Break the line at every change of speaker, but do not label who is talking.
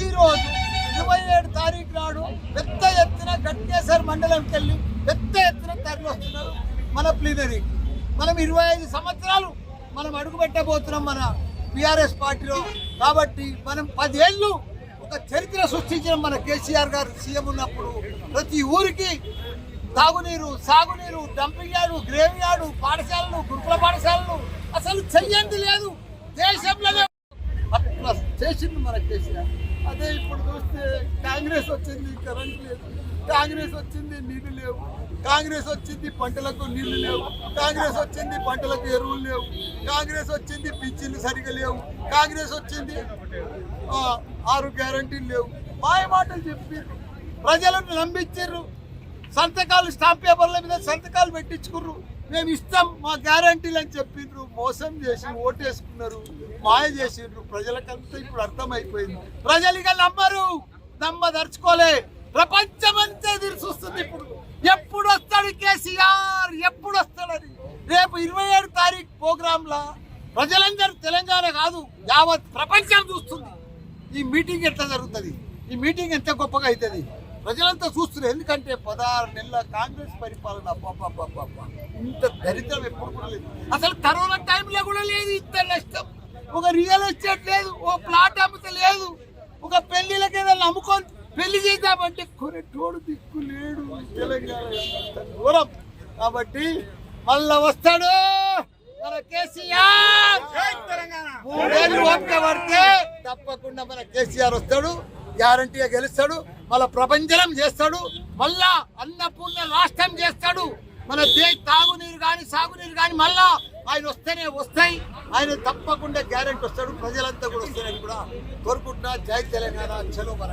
ఈరోజు 27 తారీఖు నాడు పెద్ద ఎత్తున గట్కేసర్ మండలంకి వెళ్ళి పెద్ద ఎత్తున తరలి వస్తున్నారు మన ప్లీనరీ. మనం 25 సంవత్సరాలు మనం అడుగుపెట్టబోతున్నాం మన టీఆర్ఎస్ పార్టీలో. కాబట్టి మనం 10 ఏళ్ళు ఒక చరిత్ర సృష్టించిన మన కేసీఆర్ గారు సీఎం ఉన్నప్పుడు ప్రతి ఊరికి తాగునీరు, సాగునీరు, డంపింగ్ యార్డు, గ్రేవ్ యార్డు, పాఠశాలలు, గురుకుల పాఠశాలలు అసలు చెయ్యంది లేదు దేశంలోనే. అట్లా చేసింది మన కేసీఆర్. అదే ఇప్పుడు చూస్తే కాంగ్రెస్ వచ్చింది, కరెంట్ లేదు. కాంగ్రెస్ వచ్చింది, నీళ్లు లేవు. కాంగ్రెస్ వచ్చింది, పంటలకు నీళ్లు లేవు. కాంగ్రెస్ వచ్చింది, పంటలకు ఎరువులు లేవు. కాంగ్రెస్ వచ్చింది, పింఛన్లు సరిగా లేవు. కాంగ్రెస్ వచ్చింది, 6 గ్యారంటీలు లేవు. మాయ మాటలు చెప్పి ప్రజలను నమ్మించారు. సంతకాలు స్టాంప్ పేపర్ల మీద సంతకాలు పెట్టించుకుర్రు. మేము ఇస్తాం మా గ్యారంటీలు అని చెప్పిండ్రు. మోసం చేసి ఓటేసుకున్నారు, మాయ చేసిండ్రు. ప్రజలకంతా ఇప్పుడు అర్థమైపోయింది. ప్రజలు ఇక నమ్మరు, నమ్మదర్చుకోలే. ప్రపంచమంతా ఎదురు చూస్తుంది ఇప్పుడు. ఎప్పుడు వస్తాడు కేసీఆర్, ఎప్పుడు వస్తాడని. రేపు 27 తారీఖు ప్రోగ్రాంలా ప్రజలందరూ, తెలంగాణ కాదు యావత్ ప్రపంచం చూస్తుంది ఈ మీటింగ్ ఎట్లా జరుగుతుంది, ఈ మీటింగ్ ఎంత గొప్పగా అవుతుంది. ప్రజలంతా చూస్తున్నారు. ఎందుకంటే 16 నెలల కాంగ్రెస్ పరిపాలన ఇంత దరిద్రం ఎప్పుడు కూడా లేదు. అసలు కరోనా టైంలో కూడా లేదు ఇంత నష్టం. ఒక రియల్ ఎస్టేట్ లేదు, ఓ ప్లాట్ అమ్మితే లేదు. ఒక పెళ్లిళ్ళకి ఏదైనా అమ్ముకొని పెళ్లి చేద్దామంటే కొనేటోడు దిక్కు లేడు. తెలంగాణ దూరం. కాబట్టి మళ్ళా వస్తాడు మన కేసీఆర్. 3 ఏళ్ళు ఓపిక పడితే తప్పకుండా మన కేసీఆర్ వస్తాడు, గ్యారంటీగా గెలుస్తాడు. మళ్ళా ప్రపంచం చేస్తాడు, మళ్ళా అన్నపూర్ణ రాష్ట్రం చేస్తాడు. మన తాగునీరు కానీ సాగునీరు కానీ మళ్ళా ఆయన వస్తేనే వస్తాయి. ఆయన తప్పకుండా గ్యారంటీ వస్తాడు. ప్రజలంతా కూడా వస్తారని కూడా కోరుకుంటున్నా. జై తెలంగాణ, చలో మన